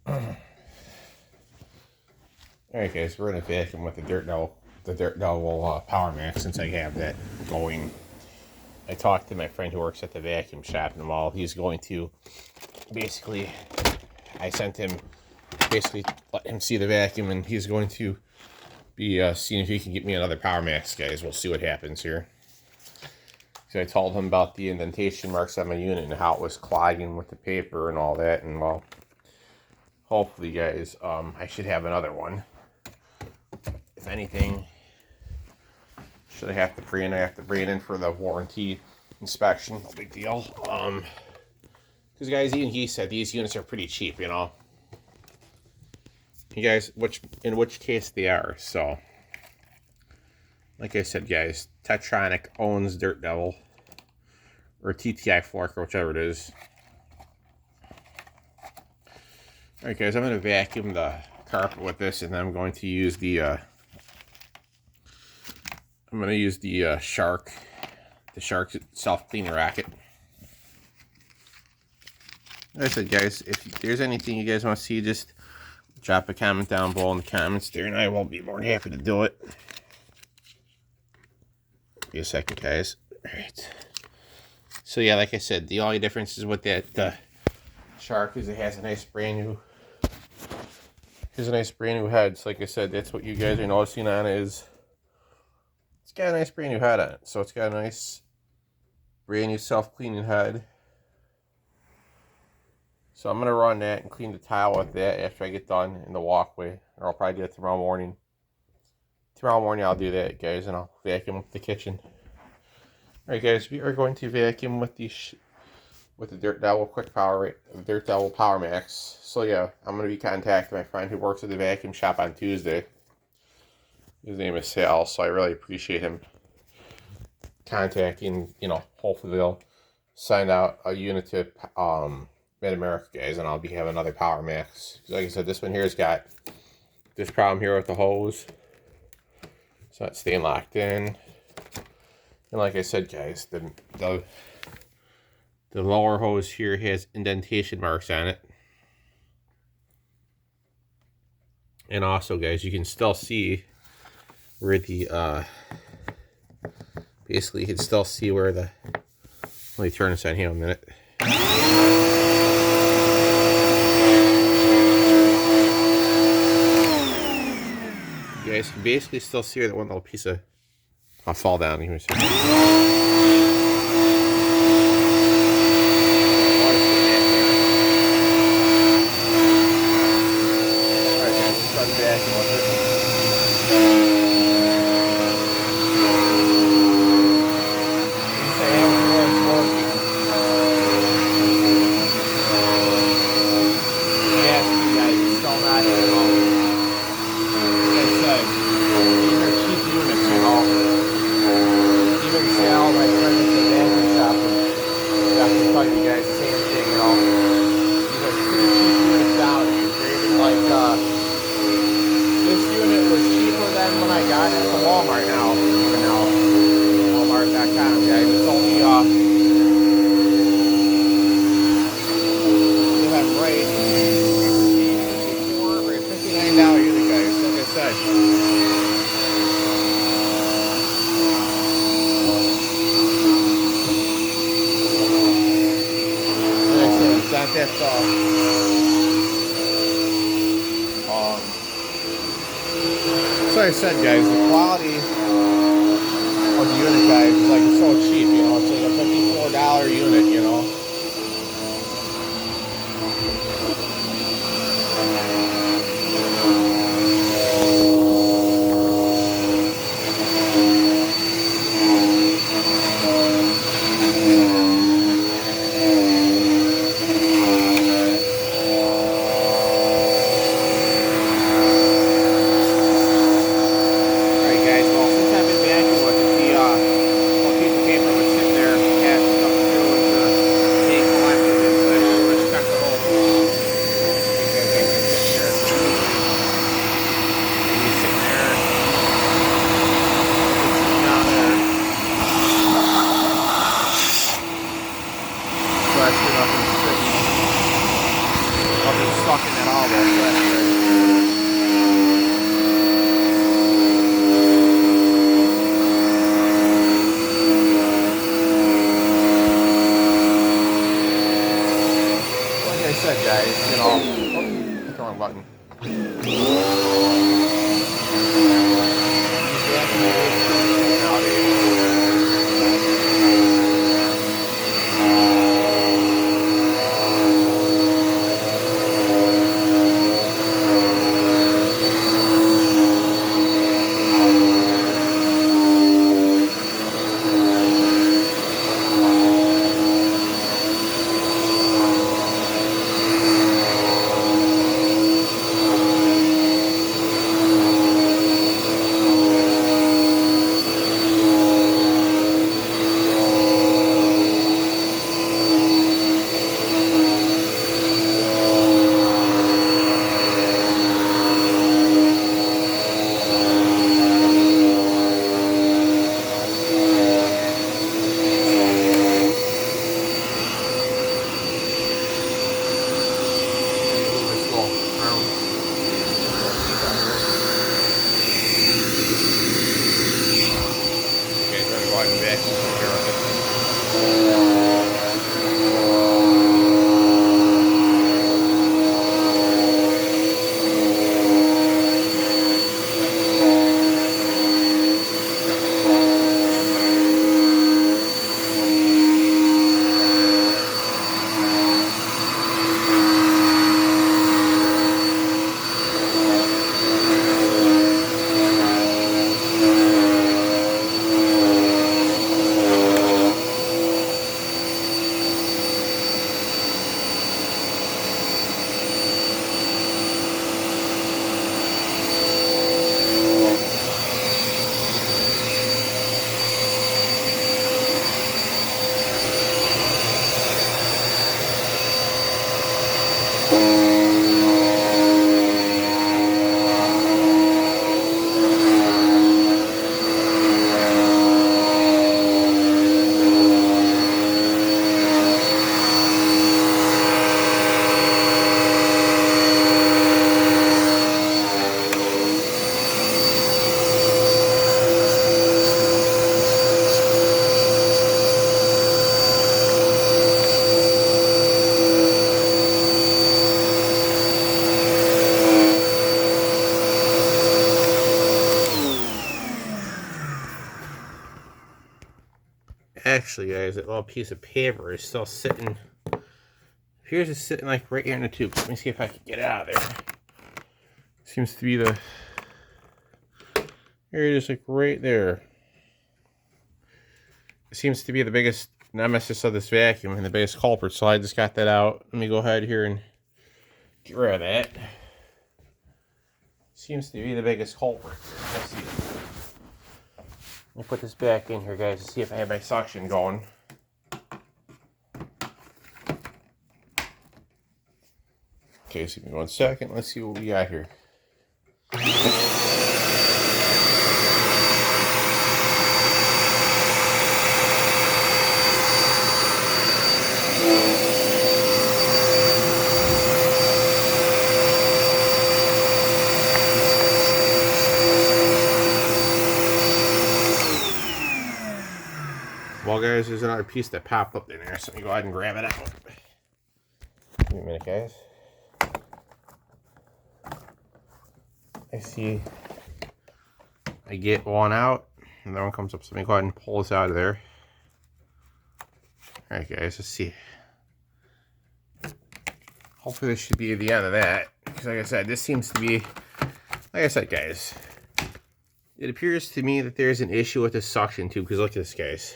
Alright guys, we're gonna vacuum with the Dirt Devil Power Max since I have that going. I talked to my friend who works at the vacuum shop and while he's going to basically, I sent him basically let him see the vacuum and he's going to be seeing if he can get me another Power Max, guys. We'll see what happens here. So I told him about the indentation marks on my unit and how it was clogging with the paper and all that, and well, hopefully guys, I should have another one. If anything, should I have to bring it in for the warranty inspection. No big deal. Because guys, even he said these units are pretty cheap, you know. You guys, in which case they are. So, like I said, guys, Tetronic owns Dirt Devil or TTI Fork or whichever it is. All right, guys, I'm going to vacuum the carpet with this, and then I'm going to use the Shark self-cleaning racket. Like I said, guys, if there's anything you guys want to see, just drop a comment down below in the comments there, and I will be more than happy to do it. Give me a second, guys. All right. So yeah, like I said, the only difference is with that Shark is it has a nice brand new. Here's a nice brand new head. So like I said, that's what you guys are noticing on it is. It's got a nice brand new head on it. So it's got a nice brand new self-cleaning head. So I'm going to run that and clean the tile with that after I get done in the walkway. Or I'll probably do it tomorrow morning. Tomorrow morning I'll do that, guys, and I'll vacuum up the kitchen. Alright guys, we are going to vacuum with the Dirt Devil Dirt Devil Power Max. So yeah, I'm going to be contacting my friend who works at the vacuum shop on Tuesday. His name is Sal, so I really appreciate him contacting, you know, hopefully they'll send out a unit to Mid-America, guys, and I'll be having another Power Max. Like I said, this one here has got this problem here with the hose. It's not staying locked in. And like I said, guys, the lower hose here has indentation marks on it. And also, guys, you can still see where the, basically you can still see where the, let me turn this on here a minute. You guys can basically still see that one little piece of, I'll fall down. Here. When I got it from Walmart now, even now, Walmart.com, guys, it's only, you have right, for a $59 unit, guys, like I said. Like I said, it's not that So I said, guys, the quality of the unit, guys, is like it's so cheap, you know. It's like a $54 unit, you know. sucking at all. Well, like I said, guys, you know, hit the wrong button. Actually, guys, that little piece of paper is still sitting. Appears it's sitting like right here in the tube. Let me see if I can get it out of there. Seems to be the. Here it is, like right there. It seems to be the biggest nemesis of this vacuum and the biggest culprit. So I just got that out. Let me go ahead here and get rid of that. Seems to be the biggest culprit. Let's see. Let me put this back in here, guys, to see if I have my suction going. Okay, so give me 1 second. Let's see what we got here. Well, guys, there's another piece that popped up in there, so let me go ahead and grab it out. Give me a minute, guys. I see I get one out, and then one comes up, so let me go ahead and pull this out of there. Alright, guys, let's see. Hopefully this should be the end of that, because like I said, this seems to be, like I said, guys, it appears to me that there's an issue with the suction tube, because look at this, guys.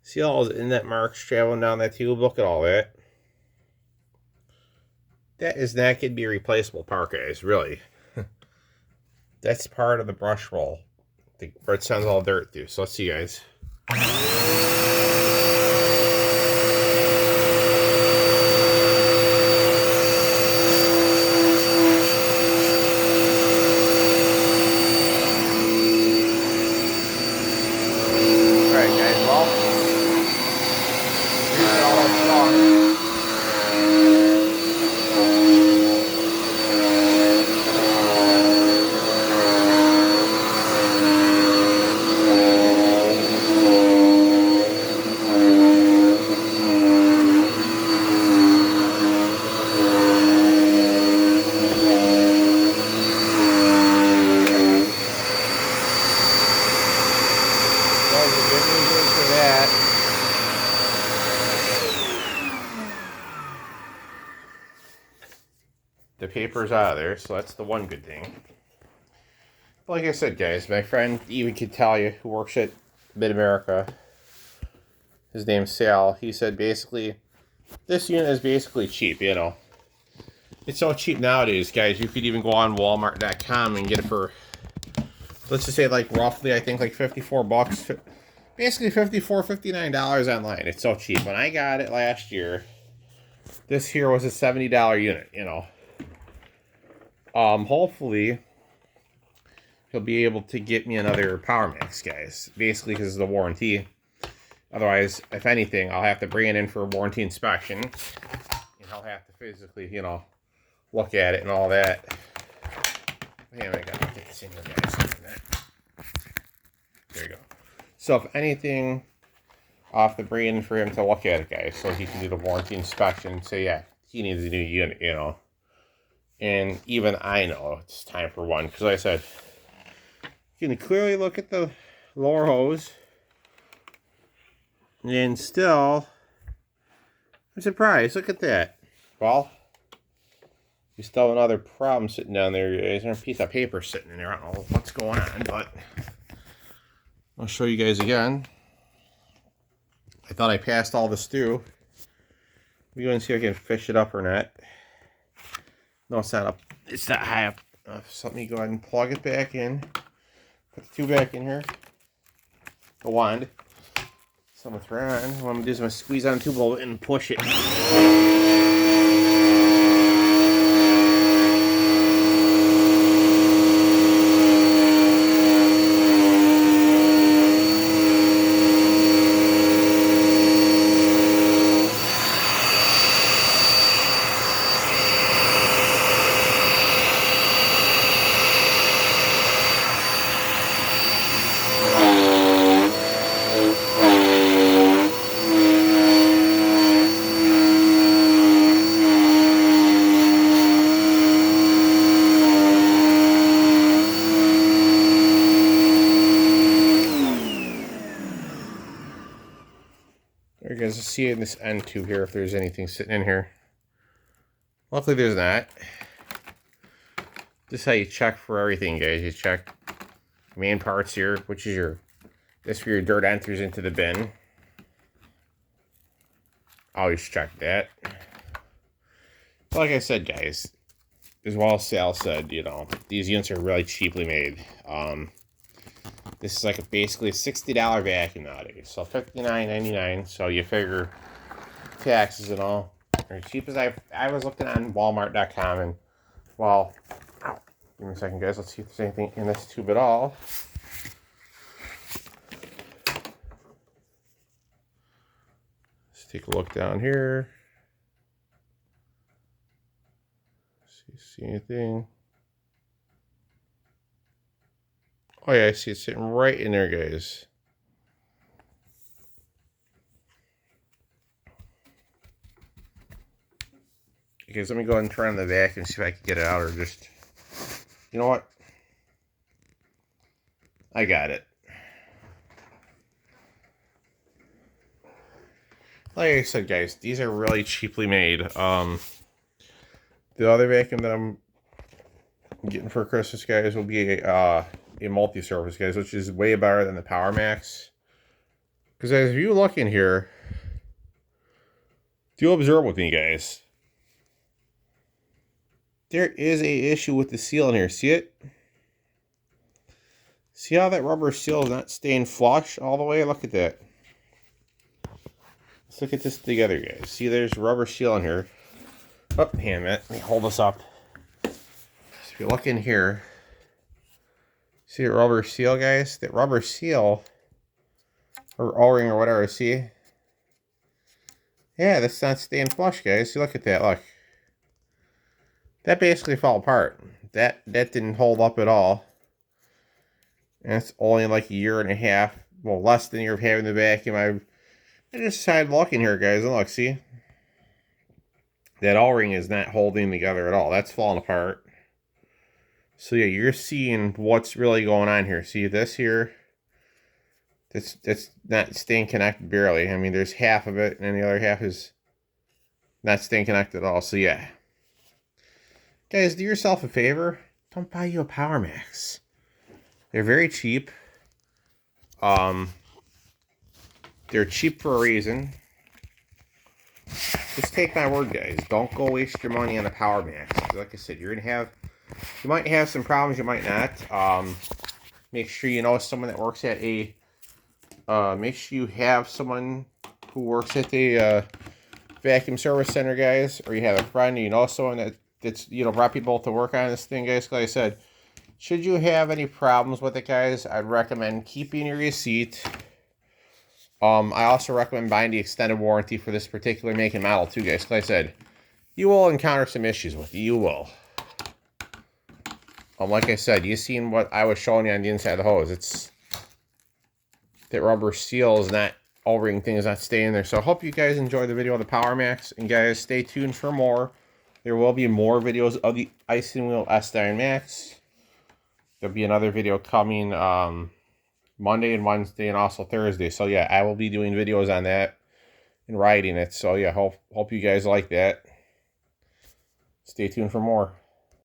See all those inlet marks traveling down that tube? Look at all that. That is not going to be a replaceable part, guys, really. That's part of the brush roll where it sends all dirt through. So let's see, guys. Alright, guys, well, here's all that's done. the paper's out of there, so that's the one good thing. But like I said, guys, my friend even could tell you who works at Mid-America. His name's Sal. He said basically, this unit is basically cheap, you know. It's so cheap nowadays, guys. You could even go on Walmart.com and get it for, let's just say, like roughly, I think like 54 bucks. Basically $59 online. It's so cheap. When I got it last year, this here was a $70 unit, you know. Hopefully, he'll be able to get me another Power Max, guys. Basically, because of the warranty. Otherwise, if anything, I'll have to bring it in for a warranty inspection. And I'll have to physically, you know, look at it and all that. Damn, I gotta get this in here, guys. There you go. So, if anything, I'll have to bring it in for him to look at it, guys. So he can do the warranty inspection and say, yeah, he needs a new unit, you know. And even I know it's time for one. Because like I said, you can clearly look at the lower hose. And still, I'm surprised. Look at that. Well, you still have another problem sitting down there. There's a piece of paper sitting in there. I don't know what's going on, but I'll show you guys again. I thought I passed all this through. Let me go and see if I can fish it up or not. No, it's not up. It's not high up. So let me go ahead and plug it back in. Put the two back in here. The wand. So I'm going to throw it on. What I'm going to do is I'm going to squeeze on the tube a little bit and push it. There you guys see in this end tube here if there's anything sitting in here. Luckily there's not. This is how you check for everything, guys. You check main parts here, which is this for your dirt enters into the bin. Always check that. But like I said, guys, as well as Sal said, you know, these units are really cheaply made. This is like basically a $60 vacuum nowadays. So $59.99. So you figure taxes and all are cheap as I was looking on Walmart.com and well, give me a second, guys. Let's see if there's anything in this tube at all. Let's take a look down here. See anything? Oh yeah, I see it sitting right in there, guys. Okay, so let me go ahead and turn on the vacuum and see if I can get it out or just... You know what? I got it. Like I said, guys, these are really cheaply made. The other vacuum that I'm getting for Christmas, guys, will be a multi-surface, guys, which is way better than the Power Max. Because as you look in here, do observe with me, guys. There is a issue with the seal in here. See it? See how that rubber seal is not staying flush all the way? Look at that. Let's look at this together, guys. See, there's rubber seal in here. Oh, hang on a minute. Let me hold this up. So if you look in here, see the rubber seal, guys? That rubber seal, or O-ring or whatever, see? Yeah, that's not staying flush, guys. See, look at that, look. That basically fell apart. That didn't hold up at all. And it's only like a year and a half, well, less than a year of having the vacuum. I just decided to look in here, guys, and look, see? That O-ring is not holding together at all. That's falling apart. So yeah, you're seeing what's really going on here. See this here? That's not staying connected barely. I mean, there's half of it, and the other half is not staying connected at all. So yeah. Guys, do yourself a favor. Don't buy you a Power Max. They're very cheap. They're cheap for a reason. Just take my word, guys. Don't go waste your money on a Power Max. Like I said, you might have some problems, you might not. Make sure you know someone that works at make sure you have someone who works at the vacuum service center, guys, or you have a friend, you know someone that's brought people to work on this thing, guys. Like I said, should you have any problems with it, guys, I'd recommend keeping your receipt. I also recommend buying the extended warranty for this particular make and model too, guys. Like I said, you will encounter some issues with it. You will. Like I said, you seen what I was showing you on the inside of the hose. It's that rubber seal is not O-ring thing is not staying there. So I hope you guys enjoyed the video of the Power Max. And guys, stay tuned for more. There will be more videos of the Icing Wheel S-Dyne Max. There'll be another video coming Monday and Wednesday and also Thursday. So yeah, I will be doing videos on that and riding it. So yeah, hope you guys like that. Stay tuned for more.